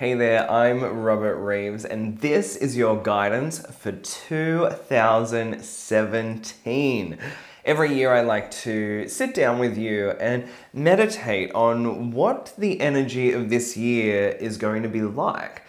Hey there, I'm Robert Reeves, and this is your guidance for 2017. Every year I like to sit down with you and meditate on what the energy of this year is going to be like.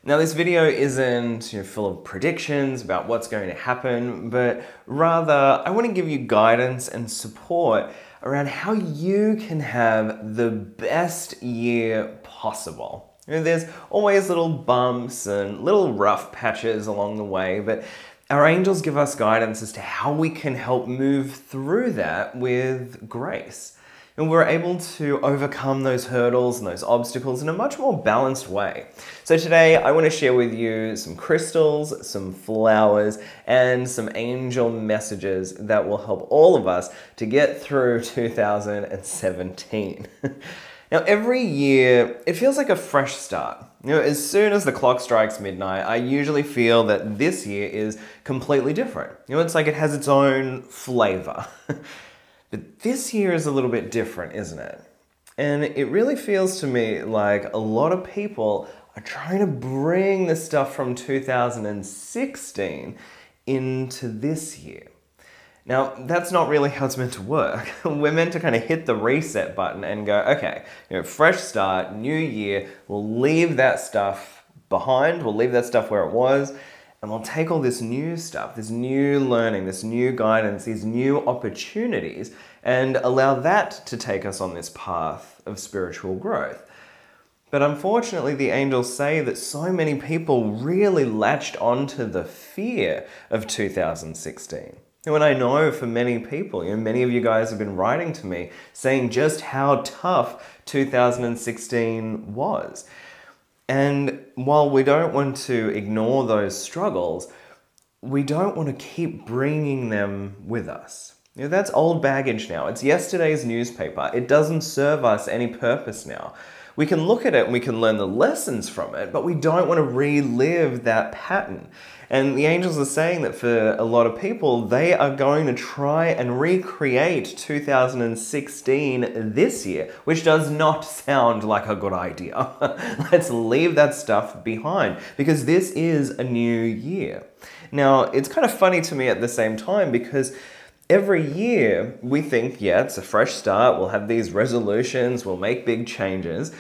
Now, this video isn't full of predictions about what's going to happen, but rather I want to give you guidance and support around how you can have the best year possible. There's always little bumps and little rough patches along the way, but our angels give us guidance as to how we can help move through that with grace. And we're able to overcome those hurdles and those obstacles in a much more balanced way. So today I want to share with you some crystals, some flowers, and some angel messages that will help all of us to get through 2017. Now, every year, it feels like a fresh start. As soon as the clock strikes midnight, I usually feel that this year is completely different. It's like it has its own flavor. But this year is a little bit different, isn't it? And it really feels to me like a lot of people are trying to bring the stuff from 2016 into this year. Now, that's not really how it's meant to work. We're meant to kind of hit the reset button and go, okay, fresh start, new year, we'll leave that stuff behind, we'll leave that stuff where it was, and we'll take all this new stuff, this new learning, this new guidance, these new opportunities, and allow that to take us on this path of spiritual growth. But unfortunately, the angels say that so many people really latched onto the fear of 2016. And I know for many people, many of you guys have been writing to me saying just how tough 2016 was. And while we don't want to ignore those struggles, we don't want to keep bringing them with us. That's old baggage now. It's yesterday's newspaper. It doesn't serve us any purpose now. We can look at it and we can learn the lessons from it, but we don't want to relive that pattern. And the angels are saying that for a lot of people, they are going to try and recreate 2016 this year, which does not sound like a good idea. Let's leave that stuff behind because this is a new year. Now, it's kind of funny to me at the same time because every year we think, yeah, it's a fresh start, we'll have these resolutions, we'll make big changes,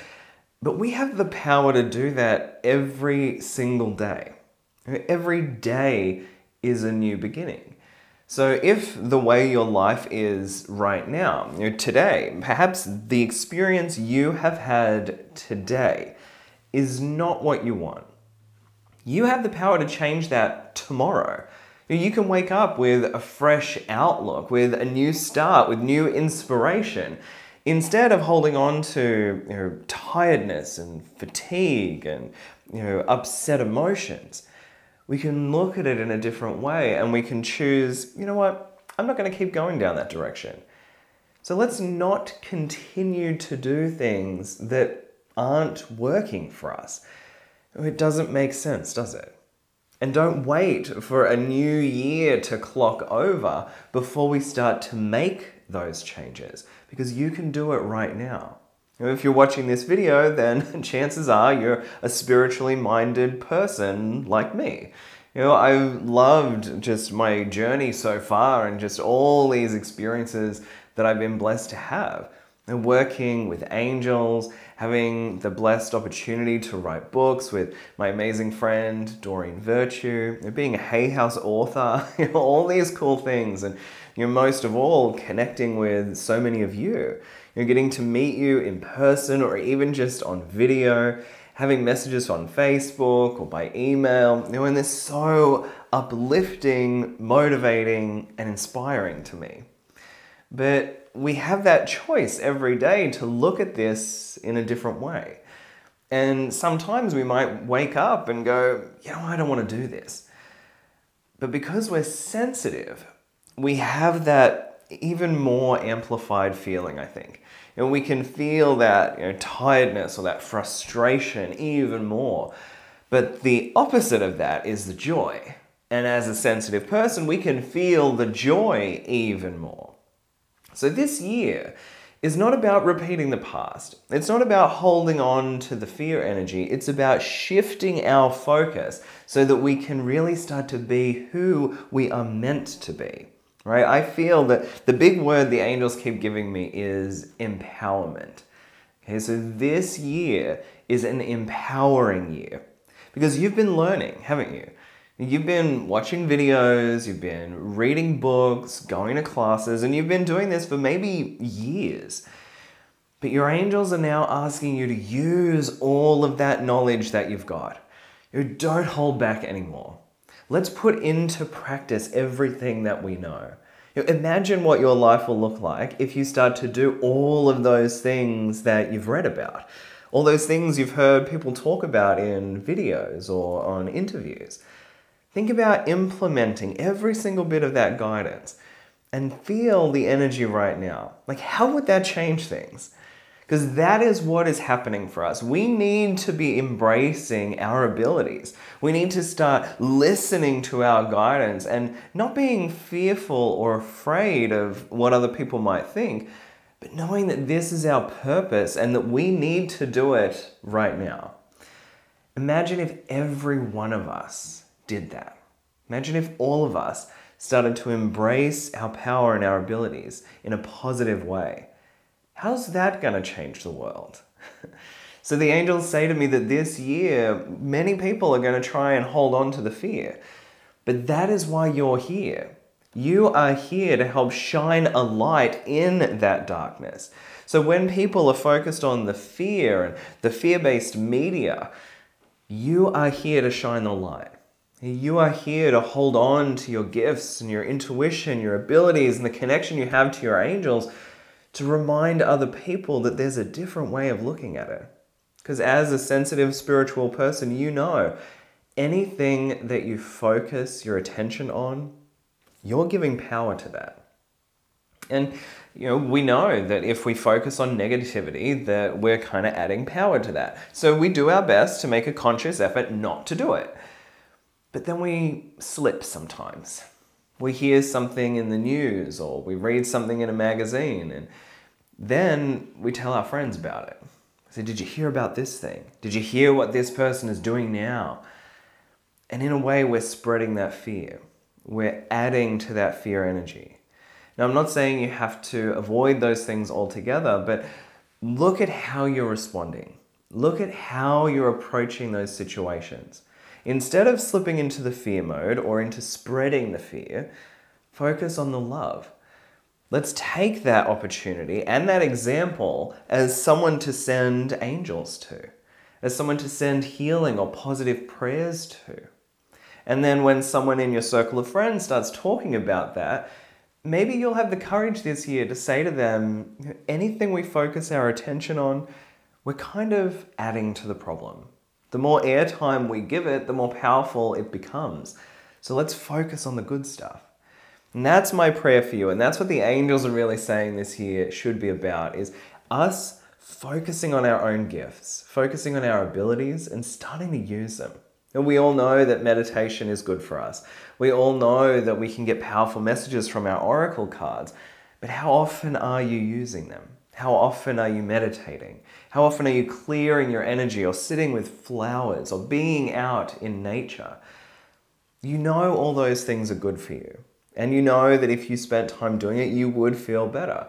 but we have the power to do that every single day. Every day is a new beginning. So if the way your life is right now, today, perhaps the experience you have had today is not what you want, you have the power to change that tomorrow. You can wake up with a fresh outlook, with a new start, with new inspiration, instead of holding on to tiredness and fatigue and upset emotions. We can look at it in a different way and we can choose, you know what, I'm not going to keep going down that direction. So let's not continue to do things that aren't working for us. It doesn't make sense, does it? And don't wait for a new year to clock over before we start to make those changes, because you can do it right now. If you're watching this video, then chances are you're a spiritually minded person like me. I've loved just my journey so far and just all these experiences that I've been blessed to have. And working with angels, having the blessed opportunity to write books with my amazing friend, Doreen Virtue, being a Hay House author, all these cool things. And most of all, connecting with so many of you. Getting to meet you in person or even just on video, having messages on Facebook or by email, and they're so uplifting, motivating, and inspiring to me. But we have that choice every day to look at this in a different way. And sometimes we might wake up and go, I don't want to do this. But because we're sensitive, we have that even more amplified feeling, I think. We can feel that tiredness or that frustration even more. But the opposite of that is the joy. And as a sensitive person, we can feel the joy even more. So this year is not about repeating the past. It's not about holding on to the fear energy. It's about shifting our focus so that we can really start to be who we are meant to be, right? I feel that the big word the angels keep giving me is empowerment. Okay, so this year is an empowering year because you've been learning, haven't you? You've been watching videos, you've been reading books, going to classes, and you've been doing this for maybe years. But your angels are now asking you to use all of that knowledge that you've got. Don't hold back anymore. Let's put into practice everything that we know. Imagine what your life will look like if you start to do all of those things that you've read about. All those things you've heard people talk about in videos or on interviews. Think about implementing every single bit of that guidance and feel the energy right now. Like, how would that change things? Because that is what is happening for us. We need to be embracing our abilities. We need to start listening to our guidance and not being fearful or afraid of what other people might think, but knowing that this is our purpose and that we need to do it right now. Imagine if every one of us did that. Imagine if all of us started to embrace our power and our abilities in a positive way. How's that going to change the world? So the angels say to me that this year, many people are going to try and hold on to the fear. But that is why you're here. You are here to help shine a light in that darkness. So when people are focused on the fear and the fear-based media, you are here to shine the light. You are here to hold on to your gifts and your intuition, your abilities, and the connection you have to your angels to remind other people that there's a different way of looking at it. Because as a sensitive spiritual person, you know anything that you focus your attention on, you're giving power to that. And we know that if we focus on negativity, that we're kind of adding power to that. So we do our best to make a conscious effort not to do it. But then we slip sometimes. We hear something in the news or we read something in a magazine and then we tell our friends about it. I say, did you hear about this thing? Did you hear what this person is doing now? And in a way, we're spreading that fear. We're adding to that fear energy. Now, I'm not saying you have to avoid those things altogether, but look at how you're responding. Look at how you're approaching those situations. Instead of slipping into the fear mode or into spreading the fear, focus on the love. Let's take that opportunity and that example as someone to send angels to, as someone to send healing or positive prayers to. And then when someone in your circle of friends starts talking about that, maybe you'll have the courage this year to say to them, anything we focus our attention on, we're kind of adding to the problem. The more airtime we give it, the more powerful it becomes. So let's focus on the good stuff. And that's my prayer for you. And that's what the angels are really saying this year should be about, is us focusing on our own gifts, focusing on our abilities and starting to use them. And we all know that meditation is good for us. We all know that we can get powerful messages from our oracle cards. But how often are you using them? How often are you meditating? How often are you clearing your energy or sitting with flowers or being out in nature? You know all those things are good for you. And you know that if you spent time doing it, you would feel better.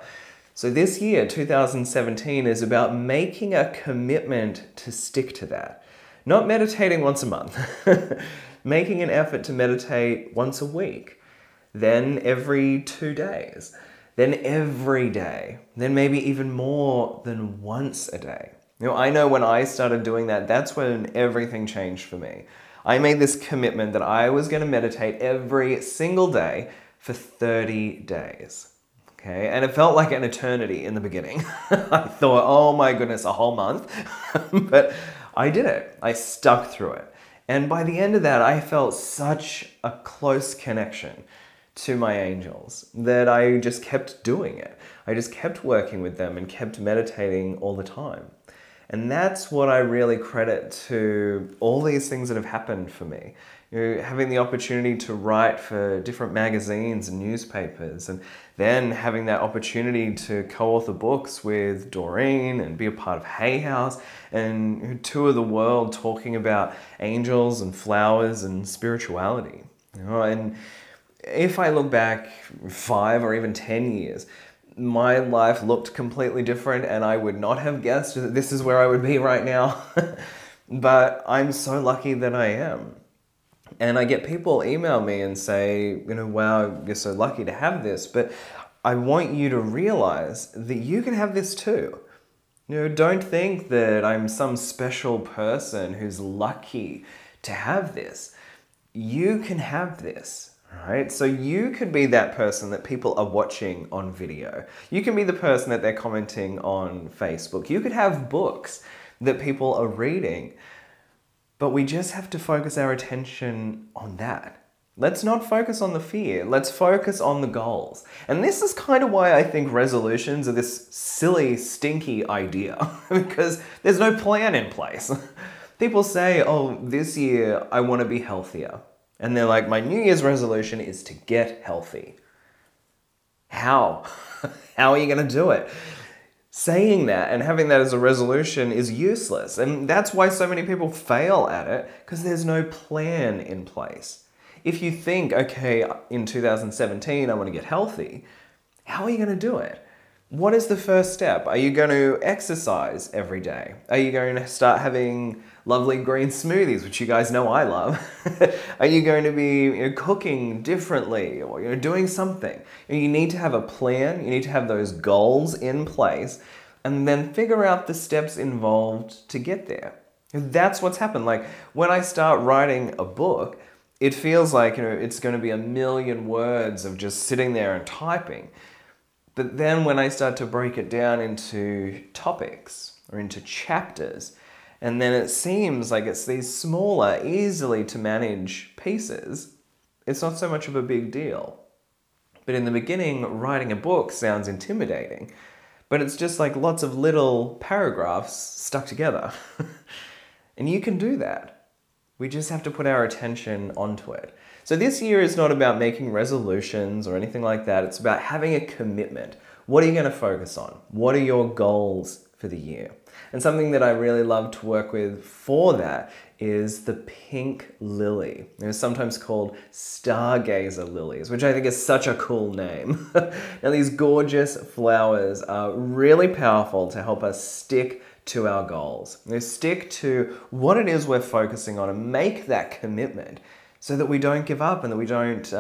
So this year, 2017, is about making a commitment to stick to that. Not meditating once a month. Making an effort to meditate once a week. Then every 2 days. Then every day, then maybe even more than once a day. I know when I started doing that, that's when everything changed for me. I made this commitment that I was going to meditate every single day for 30 days. Okay, and it felt like an eternity in the beginning. I thought, oh my goodness, a whole month. But I did it. I stuck through it. And by the end of that, I felt such a close connection to my angels that I just kept doing it. I just kept working with them and kept meditating all the time. And that's what I really credit to all these things that have happened for me. Having the opportunity to write for different magazines and newspapers, and then having that opportunity to co-author books with Doreen and be a part of Hay House and tour the world talking about angels and flowers and spirituality. And if I look back 5 or even 10 years, my life looked completely different and I would not have guessed that this is where I would be right now. But I'm so lucky that I am. And I get people email me and say, wow, you're so lucky to have this, but I want you to realize that you can have this too. Don't think that I'm some special person who's lucky to have this. You can have this, right? So you could be that person that people are watching on video. You can be the person that they're commenting on Facebook. You could have books that people are reading. But we just have to focus our attention on that. Let's not focus on the fear. Let's focus on the goals. And this is kind of why I think resolutions are this silly, stinky idea, because there's no plan in place. People say, oh, this year I want to be healthier. And they're like, my New Year's resolution is to get healthy. How? How are you going to do it? Saying that and having that as a resolution is useless. And that's why so many people fail at it, because there's no plan in place. If you think, okay, in 2017, I want to get healthy, how are you going to do it? What is the first step? Are you going to exercise every day? Are you going to start having lovely green smoothies, which you guys know I love? Are you going to be cooking differently or doing something? You need to have a plan. You need to have those goals in place and then figure out the steps involved to get there. That's what's happened. Like when I start writing a book, it feels like it's going to be 1,000,000 words of just sitting there and typing. But then when I start to break it down into topics or into chapters, and then it seems like it's these smaller, easily to manage pieces, it's not so much of a big deal. But in the beginning, writing a book sounds intimidating, but it's just like lots of little paragraphs stuck together. And you can do that. We just have to put our attention onto it. So this year is not about making resolutions or anything like that. It's about having a commitment. What are you going to focus on? What are your goals for the year? And something that I really love to work with for that is the pink lily. It's sometimes called stargazer lilies, which I think is such a cool name. Now these gorgeous flowers are really powerful to help us stick to our goals. Stick to what it is we're focusing on and make that commitment so that we don't give up and that we don't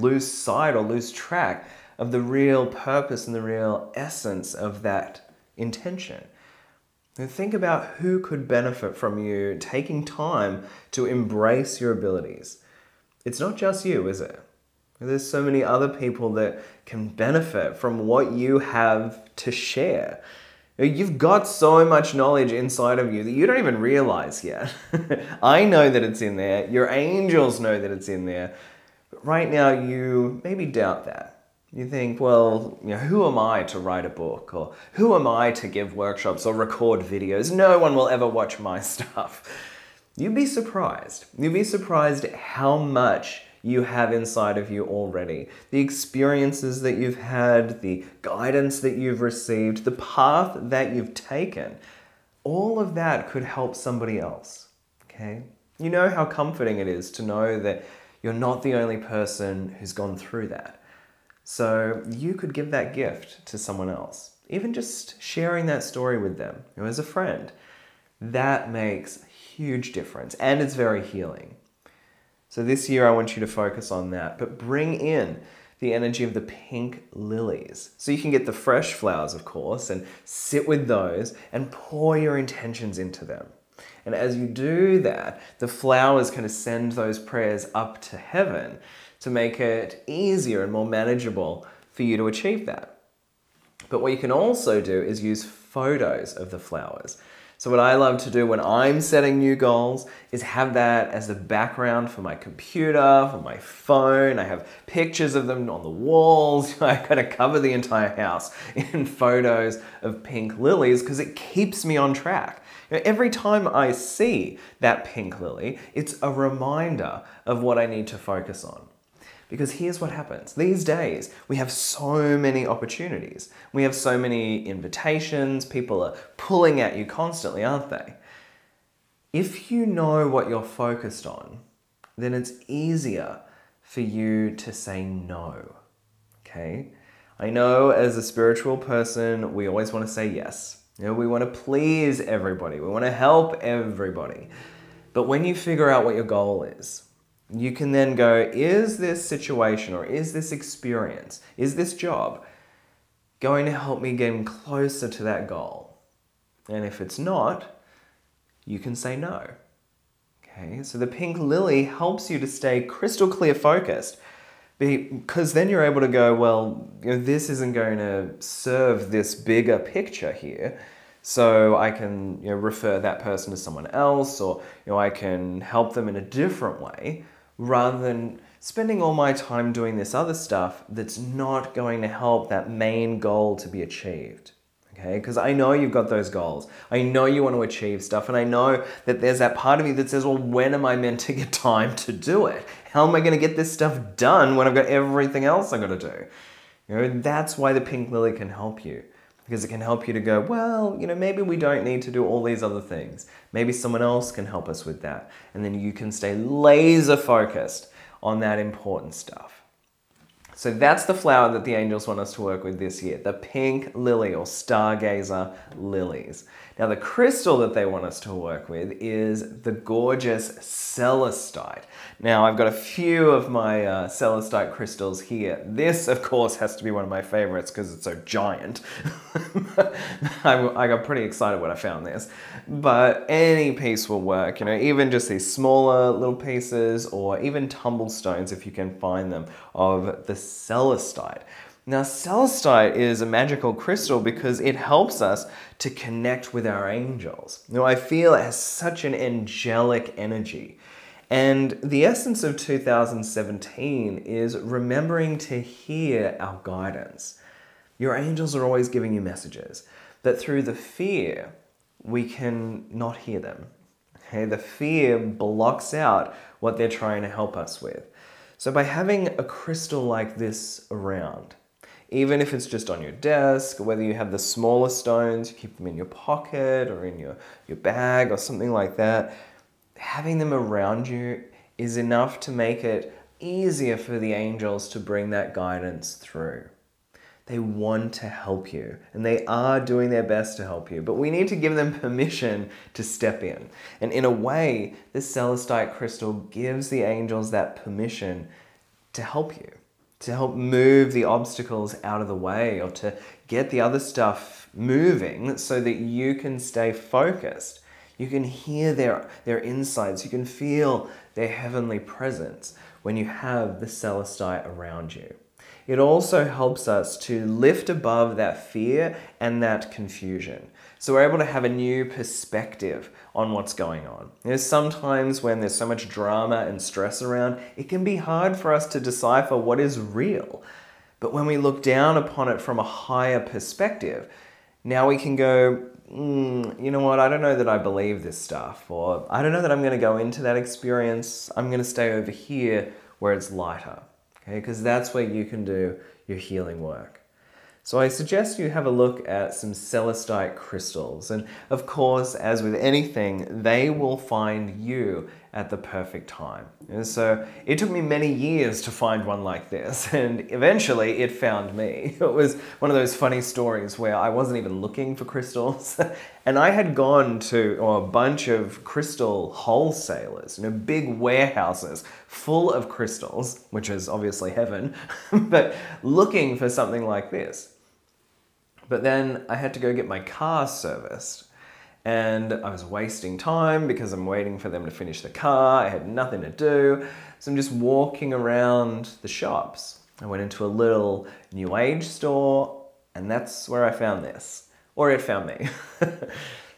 lose sight or lose track of the real purpose and the real essence of that intention. And think about who could benefit from you taking time to embrace your abilities. It's not just you, is it? There's so many other people that can benefit from what you have to share. You've got so much knowledge inside of you that you don't even realize yet. I know that it's in there. Your angels know that it's in there. But right now, you maybe doubt that. You think, well, who am I to write a book? Or who am I to give workshops or record videos? No one will ever watch my stuff. You'd be surprised. You'd be surprised how much you have inside of you already. The experiences that you've had, the guidance that you've received, the path that you've taken, all of that could help somebody else, okay? You know how comforting it is to know that you're not the only person who's gone through that. So you could give that gift to someone else, even just sharing that story with them, as a friend. That makes a huge difference, and it's very healing. So this year I want you to focus on that, but bring in the energy of the pink lilies. So you can get the fresh flowers, of course, and sit with those and pour your intentions into them. And as you do that, the flowers kind of send those prayers up to heaven to make it easier and more manageable for you to achieve that. But what you can also do is use photos of the flowers. So what I love to do when I'm setting new goals is have that as the background for my computer, for my phone. I have pictures of them on the walls. I kind of cover the entire house in photos of pink lilies because it keeps me on track. Every time I see that pink lily, it's a reminder of what I need to focus on. Because here's what happens. These days, we have so many opportunities. We have so many invitations. People are pulling at you constantly, aren't they? If you know what you're focused on, then it's easier for you to say no. Okay? I know as a spiritual person, we always want to say yes. We want to please everybody. We want to help everybody. But when you figure out what your goal is, you can then go, is this situation or is this experience, is this job going to help me get closer to that goal? And if it's not, you can say no. Okay, so the pink lily helps you to stay crystal clear focused because then you're able to go, well, this isn't going to serve this bigger picture here. So I can refer that person to someone else, or I can help them in a different way, rather than spending all my time doing this other stuff that's not going to help that main goal to be achieved. Okay, because I know you've got those goals. I know you want to achieve stuff, and I know that there's that part of you that says, well, when am I meant to get time to do it? How am I going to get this stuff done when I've got everything else I've got to do? That's why the pink lily can help you. Because it can help you to go, well, maybe we don't need to do all these other things. Maybe someone else can help us with that. And then you can stay laser focused on that important stuff. So that's the flower that the angels want us to work with this year, the pink lily or stargazer lilies. Now the crystal that they want us to work with is the gorgeous celestite. Now I've got a few of my celestite crystals here. This of course has to be one of my favorites because it's so giant. I got pretty excited when I found this. But any piece will work, even just these smaller little pieces or even tumble stones if you can find them of the celestite. Now, celestite is a magical crystal because it helps us to connect with our angels. I feel it has such an angelic energy. And the essence of 2017 is remembering to hear our guidance. Your angels are always giving you messages, but through the fear, we can not hear them. Okay? The fear blocks out what they're trying to help us with. So by having a crystal like this around, even if it's just on your desk, whether you have the smaller stones, you keep them in your pocket or in your bag or something like that, having them around you is enough to make it easier for the angels to bring that guidance through. They want to help you, and they are doing their best to help you, but we need to give them permission to step in. And in a way, this celestite crystal gives the angels that permission to help you, to help move the obstacles out of the way or to get the other stuff moving so that you can stay focused. You can hear their insights. You can feel their heavenly presence when you have the celestite around you. It also helps us to lift above that fear and that confusion. So we're able to have a new perspective on what's going on. Sometimes when there's so much drama and stress around, it can be hard for us to decipher what is real. But when we look down upon it from a higher perspective, now we can go, you know what, I don't know that I believe this stuff, or I don't know that I'm going to go into that experience. I'm going to stay over here where it's lighter. Okay, because that's where you can do your healing work. So I suggest you have a look at some celestite crystals. And of course, as with anything, they will find you at the perfect time. And so it took me many years to find one like this, and eventually it found me. It was one of those funny stories where I wasn't even looking for crystals, and I had gone to a bunch of crystal wholesalers, big warehouses full of crystals, which is obviously heaven, but looking for something like this. But then I had to go get my car serviced. And I was wasting time because I'm waiting for them to finish the car. I had nothing to do. So I'm just walking around the shops. I went into a little New Age store, and that's where I found this. Or it found me.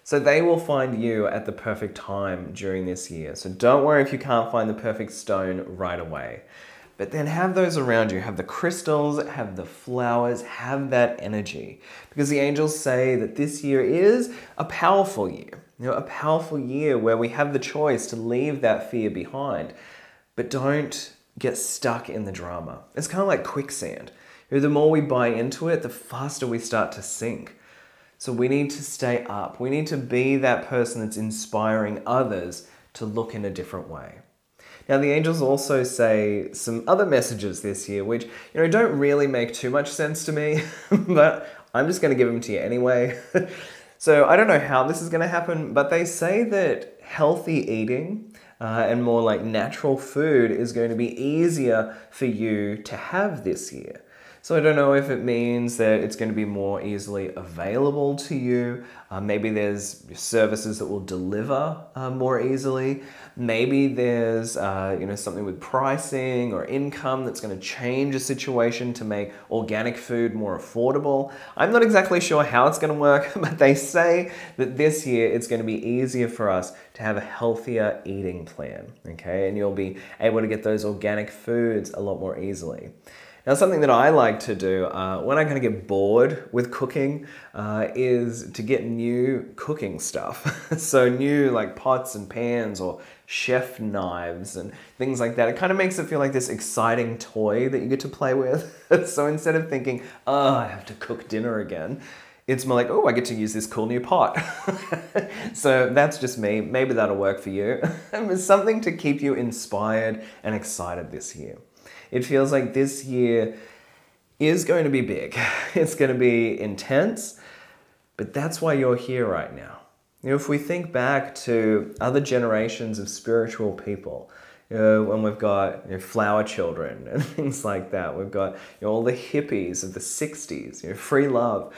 So they will find you at the perfect time during this year. So don't worry if you can't find the perfect stone right away. But then have those around you. Have the crystals, have the flowers, have that energy. Because the angels say that this year is a powerful year. A powerful year where we have the choice to leave that fear behind. But don't get stuck in the drama. It's kind of like quicksand. The more we buy into it, the faster we start to sink. So we need to stay up. We need to be that person that's inspiring others to look in a different way. Now, the angels also say some other messages this year, which, don't really make too much sense to me, but I'm just going to give them to you anyway. So I don't know how this is going to happen, but they say that healthy eating and more like natural food is going to be easier for you to have this year. So I don't know if it means that it's going to be more easily available to you. Maybe there's services that will deliver more easily. Maybe there's something with pricing or income that's going to change a situation to make organic food more affordable. I'm not exactly sure how it's going to work, but they say that this year it's going to be easier for us to have a healthier eating plan, okay? And you'll be able to get those organic foods a lot more easily. Now, something that I like to do when I kind of get bored with cooking is to get new cooking stuff. So new like pots and pans or chef knives and things like that. It kind of makes it feel like this exciting toy that you get to play with. So instead of thinking, oh, I have to cook dinner again, it's more like, oh, I get to use this cool new pot. So that's just me. Maybe that'll work for you. It's something to keep you inspired and excited this year. It feels like this year is going to be big. It's going to be intense, but that's why you're here right now. If we think back to other generations of spiritual people, when we've got flower children and things like that, we've got all the hippies of the 60s, free love,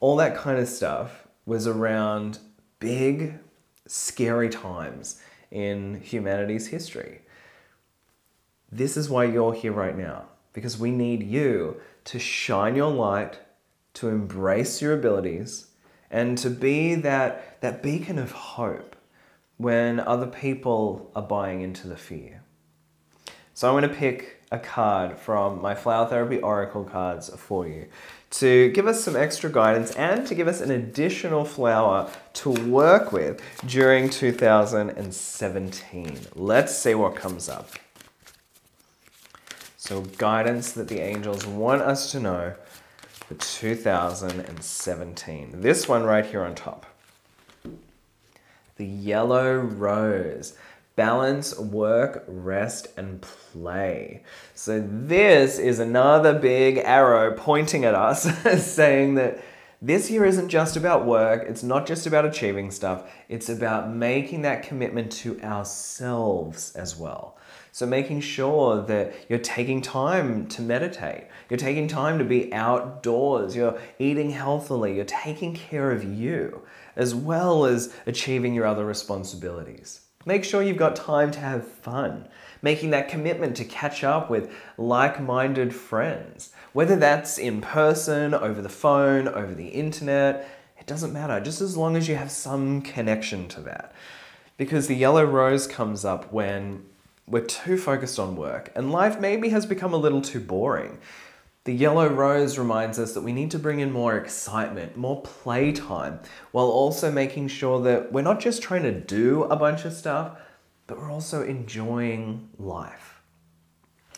all that kind of stuff was around big, scary times in humanity's history. This is why you're here right now, because we need you to shine your light, to embrace your abilities, and to be that beacon of hope when other people are buying into the fear. So I'm going to pick a card from my Flower Therapy Oracle cards for you to give us some extra guidance and to give us an additional flower to work with during 2017. Let's see what comes up. So guidance that the angels want us to know for 2017. This one right here on top. The yellow rose. Balance, work, rest, and play. So this is another big arrow pointing at us saying that this year isn't just about work. It's not just about achieving stuff. It's about making that commitment to ourselves as well. So making sure that you're taking time to meditate. You're taking time to be outdoors. You're eating healthily. You're taking care of you as well as achieving your other responsibilities. Make sure you've got time to have fun. Making that commitment to catch up with like-minded friends. Whether that's in person, over the phone, over the internet, it doesn't matter. Just as long as you have some connection to that. Because the yellow rose comes up when we're too focused on work and life maybe has become a little too boring. The yellow rose reminds us that we need to bring in more excitement, more playtime, while also making sure that we're not just trying to do a bunch of stuff, but we're also enjoying life.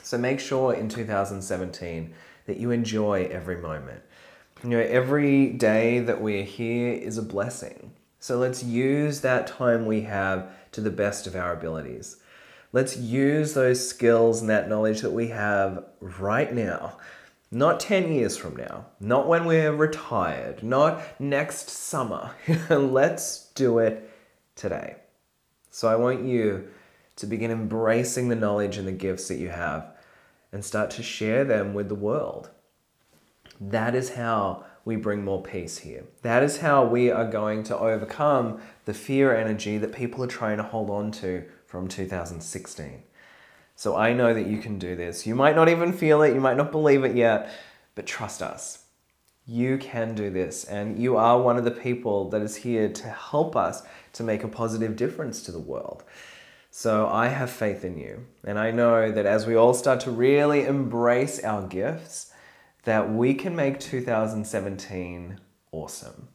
So make sure in 2017 that you enjoy every moment. Every day that we're here is a blessing. So let's use that time we have to the best of our abilities. Let's use those skills and that knowledge that we have right now. Not 10 years from now, not when we're retired, not next summer. Let's do it today. So I want you to begin embracing the knowledge and the gifts that you have and start to share them with the world. That is how we bring more peace here. That is how we are going to overcome the fear energy that people are trying to hold on to from 2016. So I know that you can do this. You might not even feel it, you might not believe it yet, but trust us. You can do this, and you are one of the people that is here to help us to make a positive difference to the world. So I have faith in you, and I know that as we all start to really embrace our gifts, that we can make 2017 awesome.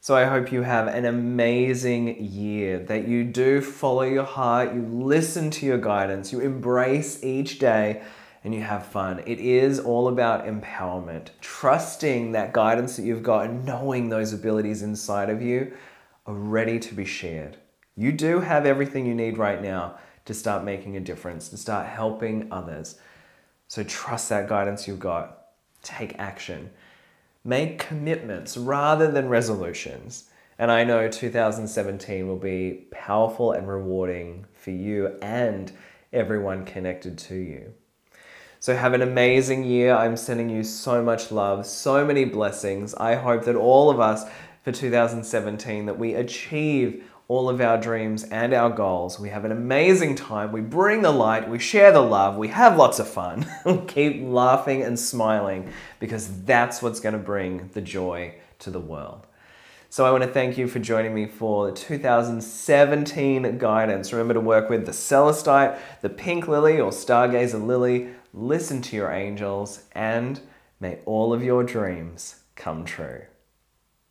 So I hope you have an amazing year, that you do follow your heart, you listen to your guidance, you embrace each day, and you have fun. It is all about empowerment, trusting that guidance that you've got and knowing those abilities inside of you are ready to be shared. You do have everything you need right now to start making a difference, to start helping others. So trust that guidance you've got. Take action. Make commitments rather than resolutions. And I know 2017 will be powerful and rewarding for you and everyone connected to you. So have an amazing year. I'm sending you so much love, so many blessings. I hope that all of us for 2017, that we achieve all of our dreams and our goals. We have an amazing time. We bring the light, we share the love, we have lots of fun. We keep laughing and smiling, because that's what's going to bring the joy to the world. So I want to thank you for joining me for the 2017 guidance. Remember to work with the Celestite, the Pink Lily or Stargazer Lily. Listen to your angels, and may all of your dreams come true.